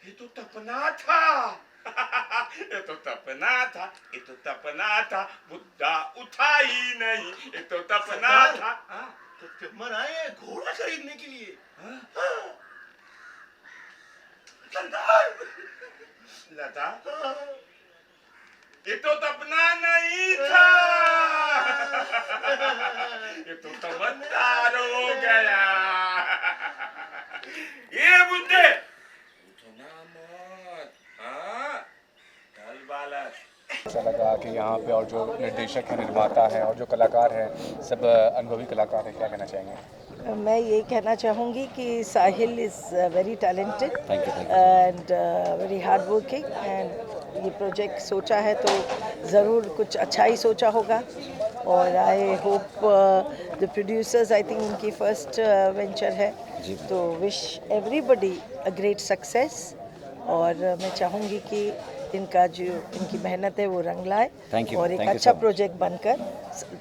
ये तो तपना था। ये तो तपना था, ये तो तपना था, बुद्धा उठा ही नहीं, ये तो तपना सरकार, था। कस्टमर आए हैं घोड़ा खरीदने के लिए। सरदार, लता, ये तो तपना नहीं था। ये तो चमत्कार हो गया। ये बुद्धे उठना मत, हाँ, कल बालक। ऐसा लगा कि यहाँ पे और जो निर्देशक हैं, निर्माता हैं और जो कलाकार हैं, सब अनुभवी कलाकार हैं। क्या कहना चाहेंगे? मैं ये कहना चाहूँगी कि Sahil is very talented thank you and very hard working and ये प्रोजेक्ट सोचा है तो ज़रूर कुछ अच्छा ही सोचा होगा और I hope the producers I think उनकी फर्स्ट वेंचर है तो wish everybody a great success और मैं चाहूँगी कि इनका जो इनकी मेहनत है वो रंग लाए और एक अच्छा प्रोजेक्ट बनकर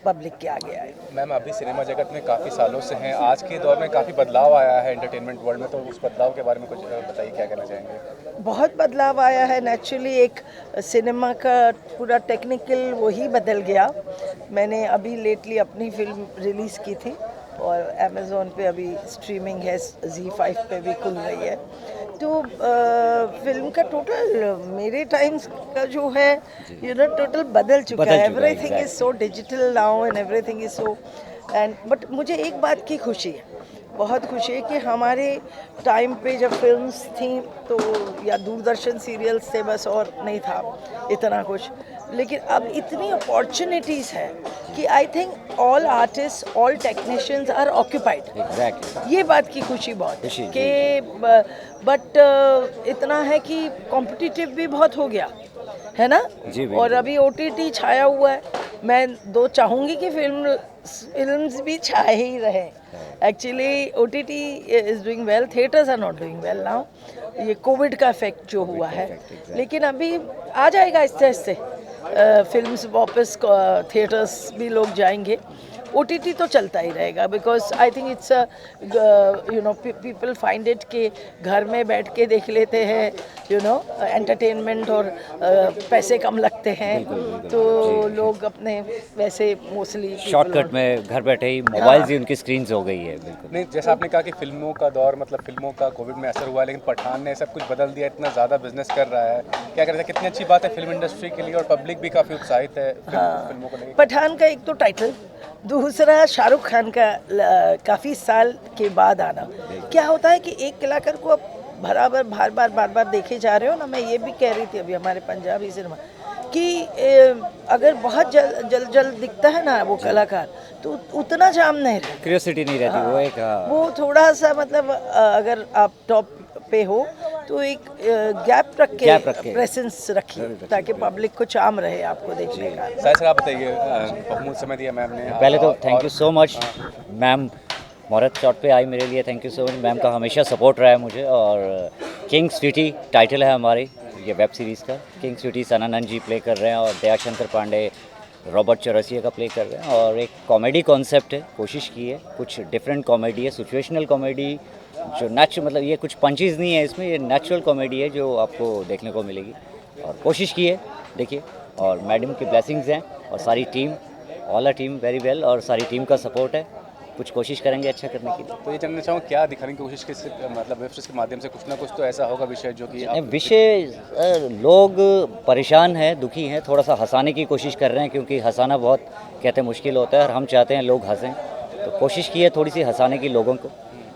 पब्लिक के आगे आए। मैम, अभी सिनेमा जगत में काफ़ी सालों से हैं, आज के दौर में काफ़ी बदलाव आया है एंटरटेनमेंट वर्ल्ड में, तो उस बदलाव के बारे में कुछ बताइए, क्या कहना चाहेंगे? बहुत बदलाव आया है। नेचुरली एक सिनेमा का पूरा टेक्निकल वही बदल गया। मैंने अभी लेटली अपनी फिल्म रिलीज़ की थी और अमेज़ॉन पे अभी स्ट्रीमिंग है, Z5 पे भी खुल रही है। तो फिल्म का टोटल मेरे टाइम्स का जो है टोटल बदल चुका है। Everything is so digital now and everything is so and but मुझे एक बात की खुशी है, बहुत खुशी है कि हमारे टाइम पे जब फिल्म्स थी तो या दूरदर्शन सीरियल्स थे बस और नहीं था इतना कुछ, लेकिन अब इतनी अपॉर्चुनिटीज़ है कि I think all artist all technicians are occupied. ये बात की खुशी बहुत है कि बट इतना है कि कॉम्पिटिटिव भी बहुत हो गया है ना और अभी OTT छाया हुआ है। मैं चाहूँगी कि फिल्म्स भी छाए ही रहे। Actually OTT is doing well, theatres are not doing well now, ये कोविड का इफेक्ट जो हुआ है, लेकिन अभी आ जाएगा आहिस्ते आहिस्ते फिल्म्स वापस, थिएटर्स भी लोग जाएंगे। OTT तो चलता ही रहेगा because I think it's people find it कि घर में बैठ के देख लेते हैं एंटरटेनमेंट और पैसे कम लगते हैं तो लोग अपने वैसे मोस्टली शॉर्टकट में घर बैठे ही मोबाइल ही उनकी स्क्रीन हो गई है। बिल्कुल नहीं, जैसा आपने कहा कि फिल्मों का दौर, मतलब फिल्मों का कोविड में असर हुआ है, लेकिन पठान ने सब कुछ बदल दिया, इतना ज़्यादा बिजनेस कर रहा है। क्या कहते हैं, कितनी अच्छी बात है फिल्म इंडस्ट्री के लिए और पब्लिक भी काफ़ी उत्साहित है फिल्मों को लेकर। पठान का एक तो टाइटल, दूसरा शाहरुख खान का काफ़ी साल के बाद आना। क्या होता है कि एक कलाकार को आप बराबर बार बार देखे जा रहे हो ना। मैं ये भी कह रही थी अभी हमारे पंजाबी सिनेमा कि अगर बहुत जल्द दिखता है ना वो कलाकार तो उतना जाम नहीं रहता, क्यूरियोसिटी नहीं रहती। वो एक वो थोड़ा सा मतलब अगर आप टॉप पे हो तो एक गैप रख के प्रेजेंस रखिए ताकि पब्लिक को चाम रहे आपको देखने का। सर आप बताइए, बहुत समय दिया मैम ने। पहले तो thank you so much ma'am, मुहूर्त शॉट पे आई मेरे लिए, thank you so much ma'am का, हमेशा सपोर्ट रहा है मुझे। और किंग स्वीटी टाइटल है हमारी ये वेब सीरीज़ का। किंग स्वीटी सनानंद जी प्ले कर रहे हैं और दयाशंकर पांडे रॉबर्ट चौरसिया का प्ले कर रहे हैं और एक कॉमेडी कॉन्सेप्ट है, कोशिश की है कुछ डिफरेंट कॉमेडी है, सिचुएशनल कॉमेडी जो नेचुरल, मतलब ये कुछ पंचेज नहीं है इसमें, ये नेचुरल कॉमेडी है जो आपको देखने को मिलेगी और कोशिश की है देखिए। और मैडम की ब्लेसिंग्स हैं और सारी team, all a team very well, और सारी टीम का सपोर्ट है, कुछ कोशिश करेंगे अच्छा करने की। तो ये जानना चाहूँगा क्या दिखाने की कोशिश किस, मतलब वेब सीरीज के माध्यम से कुछ ना कुछ तो ऐसा होगा विषय जो कि विषय लोग परेशान हैं, दुखी हैं, थोड़ा सा हंसाने की कोशिश कर रहे हैं क्योंकि हंसाना बहुत कहते हैं मुश्किल होता है और हम चाहते हैं लोग हंसें, तो कोशिश की है थोड़ी सी हंसाने की लोगों को,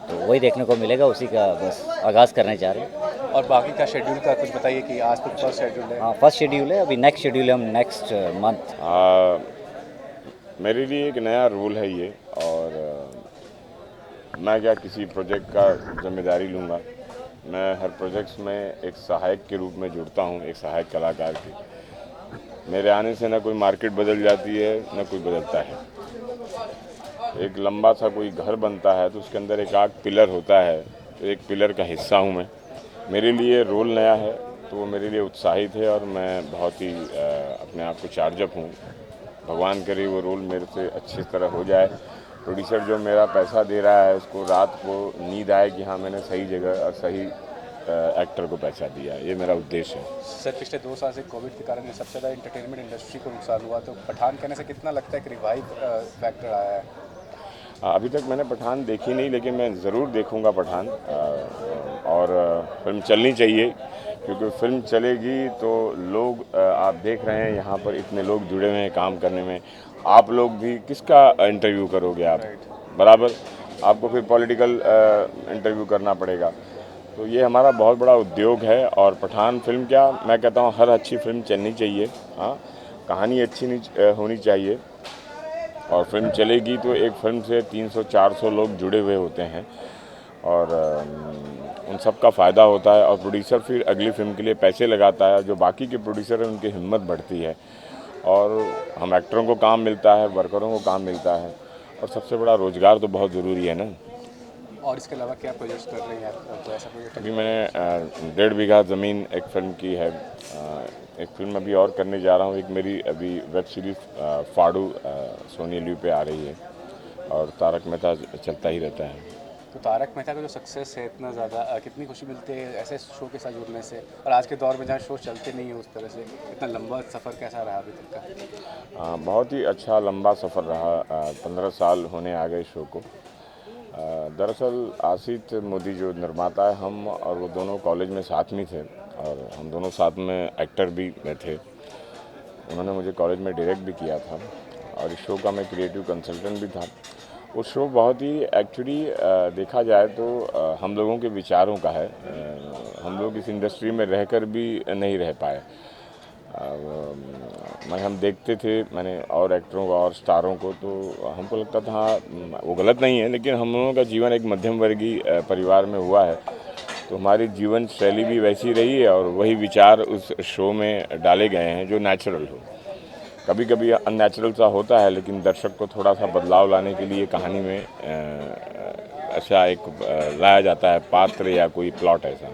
तो वही देखने को मिलेगा, उसी का बस आगाज़ करने जा रहे हैं। और बाकी का शेड्यूल का कुछ बताइए कि आज तो फर्स्ट शेड्यूल है। हाँ, फर्स्ट शेड्यूल है, अभी नेक्स्ट शेड्यूल है हम नेक्स्ट मंथ। मेरे लिए एक नया रोल है ये, और मैं क्या किसी प्रोजेक्ट का जिम्मेदारी लूँगा। मैं हर प्रोजेक्ट्स में एक सहायक के रूप में जुड़ता हूँ, एक सहायक कलाकार की। मेरे आने से ना कोई मार्केट बदल जाती है ना कोई बदलता है। एक लंबा सा कोई घर बनता है तो उसके अंदर एक आग पिलर होता है, तो एक पिलर का हिस्सा हूँ मैं। मेरे लिए रोल नया है तो वो मेरे लिए उत्साहित है और मैं बहुत ही अपने आप को चार्जअप हूँ। भगवान करे वो रोल मेरे से अच्छी तरह हो जाए। प्रोड्यूसर जो मेरा पैसा दे रहा है उसको रात को नींद आए कि हाँ मैंने सही जगह और सही एक्टर को पैसा दिया, ये मेरा उद्देश्य है। सर पिछले 2 साल से कोविड के कारण सबसे ज़्यादा एंटरटेनमेंट इंडस्ट्री को नुकसान हुआ, तो पठान कहने से कितना लगता है कि रिवाइव फैक्टर आया है? अभी तक मैंने पठान देखी नहीं, लेकिन मैं ज़रूर देखूंगा पठान। और फिल्म चलनी चाहिए, क्योंकि फिल्म चलेगी तो लोग, आप देख रहे हैं यहाँ पर इतने लोग जुड़े हुए हैं काम करने में। आप लोग भी किसका इंटरव्यू करोगे आप, बराबर? आपको फिर पॉलिटिकल इंटरव्यू करना पड़ेगा। तो ये हमारा बहुत बड़ा उद्योग है। और पठान फिल्म क्या, मैं कहता हूँ हर अच्छी फिल्म चलनी चाहिए। हाँ, कहानी अच्छी नहीं होनी चाहिए, और फिल्म चलेगी तो एक फिल्म से 300-400 लोग जुड़े हुए होते हैं, और उन सब का फ़ायदा होता है। और प्रोड्यूसर फिर अगली फिल्म के लिए पैसे लगाता है, जो बाकी के प्रोड्यूसर हैं उनकी हिम्मत बढ़ती है, और हम एक्टरों को काम मिलता है, वर्करों को काम मिलता है, और सबसे बड़ा रोज़गार तो बहुत ज़रूरी है ना। और इसके अलावा क्या प्रोजेक्ट कर रहे हैं आप? तो ऐसा प्रोजेक्ट अभी मैंने 1.5 बीघा ज़मीन एक फ़िल्म की है। एक फ़िल्म अभी और करने जा रहा हूँ। एक मेरी अभी वेब सीरीज़ फाड़ू सोनी लिव पे आ रही है, और तारक मेहता चलता ही रहता है। तो तारक मेहता का जो सक्सेस है इतना ज़्यादा, कितनी खुशी मिलती है ऐसे शो के साथ जुड़ने से, और आज के दौर में जहाँ शो चलते नहीं है उस तरह से, इतना लंबा सफ़र कैसा रहा अभी तक का? बहुत ही अच्छा लंबा सफ़र रहा। 15 साल होने आ गए शो को। दरअसल आसित मोदी जो निर्माता है, हम और वो दोनों कॉलेज में साथ में थे, और हम दोनों साथ में एक्टर भी थे। उन्होंने मुझे कॉलेज में डायरेक्ट भी किया था, और इस शो का मैं क्रिएटिव कंसल्टेंट भी था। वो शो बहुत ही एक्चुअली देखा जाए तो हम लोगों के विचारों का है। हम लोग इस इंडस्ट्री में रहकर भी नहीं रह पाए। हम देखते थे, मैंने और एक्टरों को और स्टारों को, तो हमको लगता था हाँ, वो गलत नहीं है, लेकिन हम लोगों का जीवन एक मध्यम वर्गीय परिवार में हुआ है, तो हमारी जीवन शैली भी वैसी रही है, और वही विचार उस शो में डाले गए हैं जो नेचुरल हो। कभी कभी अननेचुरल सा होता है, लेकिन दर्शक को थोड़ा सा बदलाव लाने के लिए कहानी में ऐसा एक लाया जाता है पात्र या कोई प्लॉट ऐसा।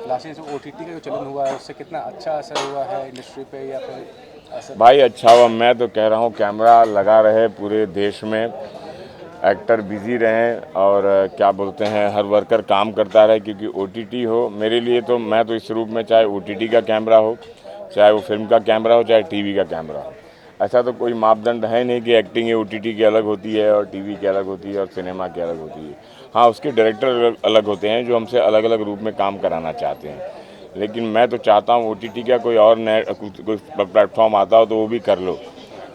लास्ट ईयर जो OTT का जो चलन हुआ है उससे कितना अच्छा असर हुआ है इंडस्ट्री पे, या फिर असर? भाई अच्छा हुआ। मैं तो कह रहा हूँ कैमरा लगा रहे पूरे देश में, एक्टर बिजी रहें, और क्या बोलते हैं हर वर्कर काम करता रहे, क्योंकि OTT हो। मेरे लिए तो, मैं तो इस रूप में, चाहे OTT का कैमरा हो, चाहे वो फिल्म का कैमरा हो, चाहे टीवी का कैमरा हो, ऐसा तो कोई मापदंड है नहीं कि एक्टिंग है OTT की अलग होती है और टीवी की अलग होती है और सिनेमा की अलग होती है। हाँ, उसके डायरेक्टर अलग होते हैं जो हमसे अलग अलग रूप में काम कराना चाहते हैं, लेकिन मैं तो चाहता हूँ OTT का कोई और नया कोई प्लेटफॉर्म आता हो तो वो भी कर लो।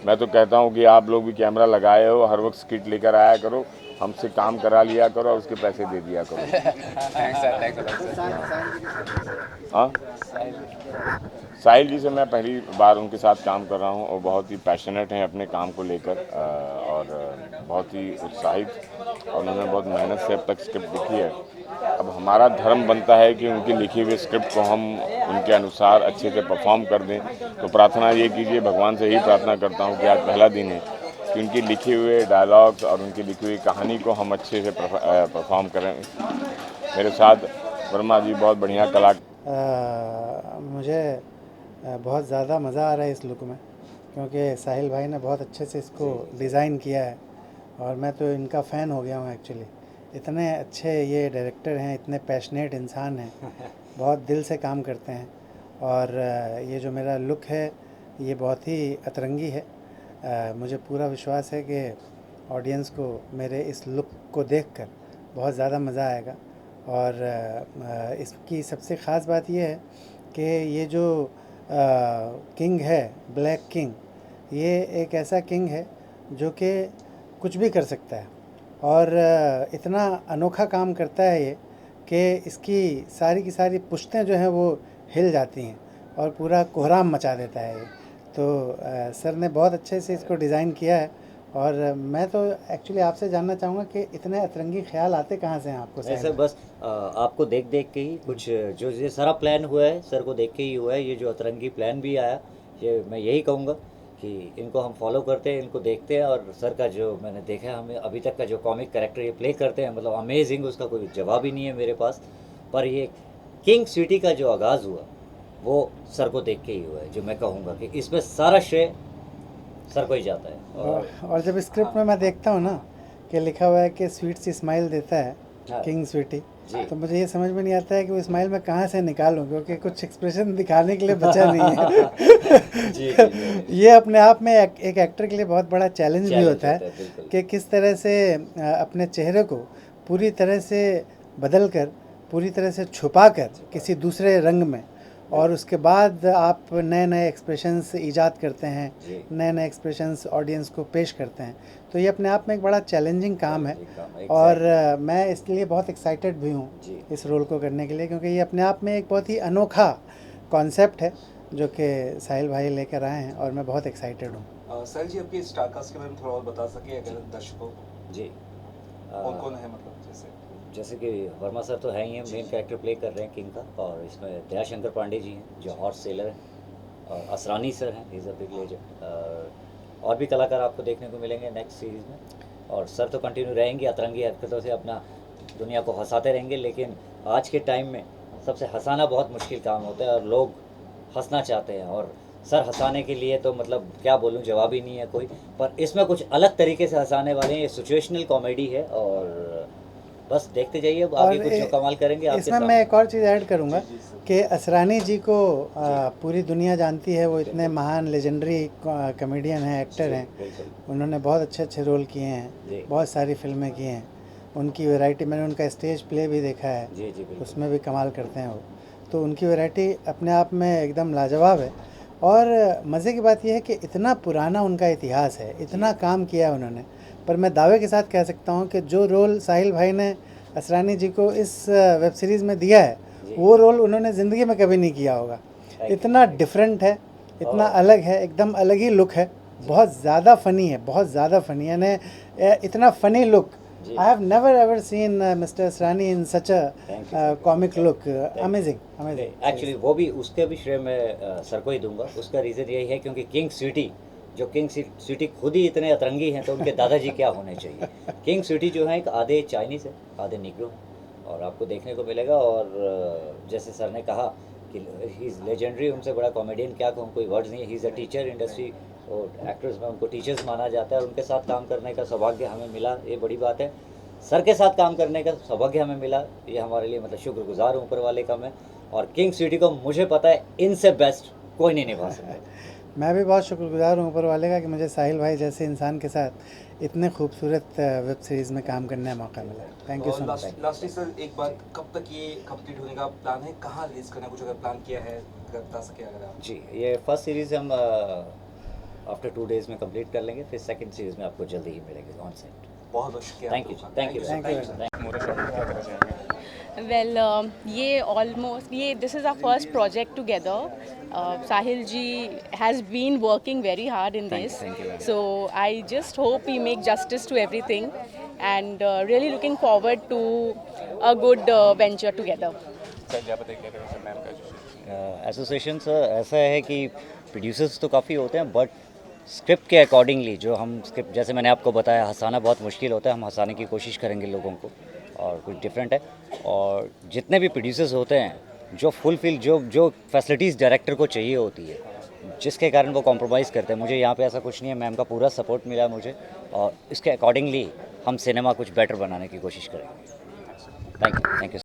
मैं तो कहता हूँ कि आप लोग भी कैमरा लगाए हो, हर वक्त स्किट लेकर आया करो, हमसे काम करा लिया करो और उसके पैसे दे दिया करो। Thanks sir, thanks. हाँ, साहिल जी से मैं पहली बार उनके साथ काम कर रहा हूँ, और बहुत ही पैशनेट हैं अपने काम को लेकर, और बहुत ही उत्साहित, और उन्होंने बहुत मेहनत से अब तक स्क्रिप्ट लिखी है। अब हमारा धर्म बनता है कि उनकी लिखी हुई स्क्रिप्ट को हम उनके अनुसार अच्छे से परफॉर्म कर दें। तो प्रार्थना ये कीजिए, भगवान से ही प्रार्थना करता हूँ कि आज पहला दिन है कि उनकी लिखी हुए डायलॉग्स और उनकी लिखी हुई कहानी को हम अच्छे से परफॉर्म करें। मेरे साथ वर्मा जी बहुत बढ़िया कलाकार। मुझे बहुत ज़्यादा मज़ा आ रहा है इस लुक में, क्योंकि साहिल भाई ने बहुत अच्छे से इसको डिज़ाइन किया है, और मैं तो इनका फ़ैन हो गया हूँ एक्चुअली। इतने अच्छे ये डायरेक्टर हैं, इतने पैशनेट इंसान हैं, बहुत दिल से काम करते हैं, और ये जो मेरा लुक है ये बहुत ही अतरंगी है। मुझे पूरा विश्वास है कि ऑडियंस को मेरे इस लुक को देखकर बहुत ज़्यादा मज़ा आएगा। और इसकी सबसे ख़ास बात ये है कि ये जो किंग है, ब्लैक किंग, ये एक ऐसा किंग है जो कि कुछ भी कर सकता है, और इतना अनोखा काम करता है ये कि इसकी सारी की सारी पुश्तें जो हैं वो हिल जाती हैं और पूरा कोहराम मचा देता है ये। तो सर ने बहुत अच्छे से इसको डिज़ाइन किया है, और मैं तो एक्चुअली आपसे जानना चाहूँगा कि इतने अतरंगी ख्याल आते कहाँ से हैं आपको? सर बस आपको देख देख के ही कुछ जो ये सारा प्लान हुआ है, सर को देख के ही हुआ है। ये जो अतरंगी प्लान भी आया, ये मैं यही कहूँगा कि इनको हम फॉलो करते हैं, इनको देखते हैं, और सर का जो मैंने देखा है, हमें अभी तक का जो कॉमिक कैरेक्टर ये प्ले करते हैं, मतलब अमेजिंग, उसका कोई जवाब ही नहीं है मेरे पास। पर ये किंग स्वीटी का जो आगाज़ हुआ वो सर को देख के ही हुआ है, जो मैं कहूँगा कि इसमें सारा श्रेय सर को ही जाता है। और जब स्क्रिप्ट में मैं देखता हूँ ना कि लिखा हुआ है कि स्वीट सी स्माइल देता है, हाँ। किंग स्वीटी। जी। तो मुझे ये समझ में नहीं आता है कि वो स्माइल मैं कहाँ से निकालूं, क्योंकि कुछ एक्सप्रेशन दिखाने के लिए बचा नहीं है। जी, जी। ये अपने आप में एक एक्टर के लिए बहुत बड़ा चैलेंज भी चैलेंज होता है बिल्कुल। कि किस तरह से अपने चेहरे को पूरी तरह से बदल कर, पूरी तरह से छुपा कर किसी दूसरे रंग में, और उसके बाद आप नए नए एक्सप्रेशंस ईजाद करते जी। हैं, नए नए एक्सप्रेशंस ऑडियंस को पेश करते हैं। तो ये अपने आप में एक बड़ा चैलेंजिंग काम है, और मैं इसलिए बहुत एक्साइटेड भी हूँ जी। इस रोल को करने के लिए, क्योंकि ये अपने आप में एक बहुत ही अनोखा कॉन्सेप्ट है जो कि साहिल भाई लेकर आए हैं, और मैं बहुत एक्साइटेड हूँ। सर जी, आपके स्टारकास्ट के बारे में थोड़ा और बता सके अगर दर्शकों को, जी। कौन कौन है, मतलब जैसे कि वर्मा सर तो है ही हैं, मेन कैरेक्टर प्ले कर रहे हैं किंग का, और इसमें दयाशंकर पांडे जी हैं जो हॉर्स सेलर हैं, और असरानी सर हैं, इज़ अ बिग लेजेंड, और भी कलाकार आपको देखने को मिलेंगे नेक्स्ट सीरीज़ में। और सर तो कंटिन्यू रहेंगे, अतरंगी हरकतों से अपना दुनिया को हंसाते रहेंगे, लेकिन आज के टाइम में सबसे हंसाना बहुत मुश्किल काम होता है, और लोग हंसना चाहते हैं, और सर हंसाने के लिए तो मतलब क्या बोलूं, जवाब ही नहीं है कोई। पर इसमें कुछ अलग तरीके से हंसाने वाले हैं, ये सिचुएशनल कॉमेडी है, और बस देखते जाइए आगे कुछ जो कमाल करेंगे आपके इसमें मैं सामने। एक और चीज़ ऐड करूँगा कि असरानी जी को पूरी दुनिया जानती है, वो इतने महान लेजेंडरी कॉमेडियन हैं, एक्टर हैं। बिल्कुल। उन्होंने बहुत अच्छे अच्छे रोल किए जी। हैं, बहुत सारी फिल्में की हैं। उनकी वैरायटी, मैंने उनका स्टेज प्ले भी देखा है, जी जी बिल्कुल। उसमें भी कमाल करते हैं वो। तो उनकी वैरायटी अपने आप में एकदम लाजवाब है। और मज़े की बात यह है कि इतना पुराना उनका इतिहास है, इतना काम किया है उन्होंने, पर मैं दावे के साथ कह सकता हूँ कि जो रोल साहिल भाई ने असरानी जी को इस वेब सीरीज़ में दिया है, वो रोल उन्होंने ज़िंदगी में कभी नहीं किया होगा। इतना डिफरेंट है, इतना अलग है, एकदम अलग ही लुक है, बहुत ज़्यादा फ़नी है, बहुत ज़्यादा फ़नी, यानी इतना funny look I have never ever seen mister Asrani in such a comic look. Amazing amazing. Actually वो भी, उसके भी श्रेय मैं सर को ही दूंगा। उसका रीज़न यही है क्योंकि किंग स्वीटी, जो किंग स्वीटी खुद ही इतने अतरंगी हैं, तो उनके दादाजी क्या होने चाहिए। किंग स्वीटी जो है एक आधे चाइनीज़ है, आधे निग्रो है, और आपको देखने को मिलेगा। और जैसे सर ने कहा कि ही इज़ लेजेंडरी, उनसे बड़ा कॉमेडियन क्या कहूँ, कोई वर्ड्स नहीं है। He is a teacher industry, और एक्टर्स में उनको टीचर्स माना जाता है, और उनके साथ काम करने का सौभाग्य हमें मिला, ये बड़ी बात है। सर के साथ काम करने का सौभाग्य हमें मिला, ये हमारे लिए मतलब शुक्रगुजार हूँ ऊपर वाले का मैं। और किंग स्वीटी को मुझे पता है इनसे बेस्ट कोई नहीं निभा सकता। मैं भी बहुत शुक्रगुजार हूँ ऊपर वाले का कि मुझे साहिल भाई जैसे इंसान के साथ इतने खूबसूरत वेब सीरीज़ में काम करने का मौका मिला। Thank you so much. Lastly sir, एक बार कब तक ये कंप्लीट होने का प्लान है, कहाँ रिलीज करना, कुछ अगर प्लान किया है अगर बता सके अगर आप। जी, ये फर्स्ट सीरीज़ हम आफ्टर 2 डेज़ में कंप्लीट कर लेंगे, फिर सेकंड सीरीज़ में आपको जल्दी ही मिलेंगे ऑन सेट। बहुत बहुत शुक्रिया। Thank you, thank you, Thank you. Thank you. ये ऑलमोस्ट ये this is our first project together. Sahil ji has been working very hard in Thank you, this. thank you very much. So I just hope he make justice to everything, and really looking forward to a good venture together. Sir जी आप बताइए क्या करें ma'am का जो association ऐसा है कि प्रोड्यूसर्स तो काफ़ी होते हैं, बट स्क्रिप्ट के अकॉर्डिंगली जो हम स्क्रिप्ट, जैसे मैंने आपको बताया, हंसाना बहुत मुश्किल होता है, हम हंसाने की कोशिश करेंगे लोगों को, और कुछ डिफरेंट है। और जितने भी प्रोड्यूसर्स होते हैं, जो फुलफिल जो फैसिलिटीज़ डायरेक्टर को चाहिए होती है, जिसके कारण वो कॉम्प्रोमाइज़ करते हैं, मुझे यहाँ पे ऐसा कुछ नहीं है। मैम का पूरा सपोर्ट मिला मुझे, और इसके अकॉर्डिंगली हम सिनेमा कुछ बेटर बनाने की कोशिश करेंगे। Thank you.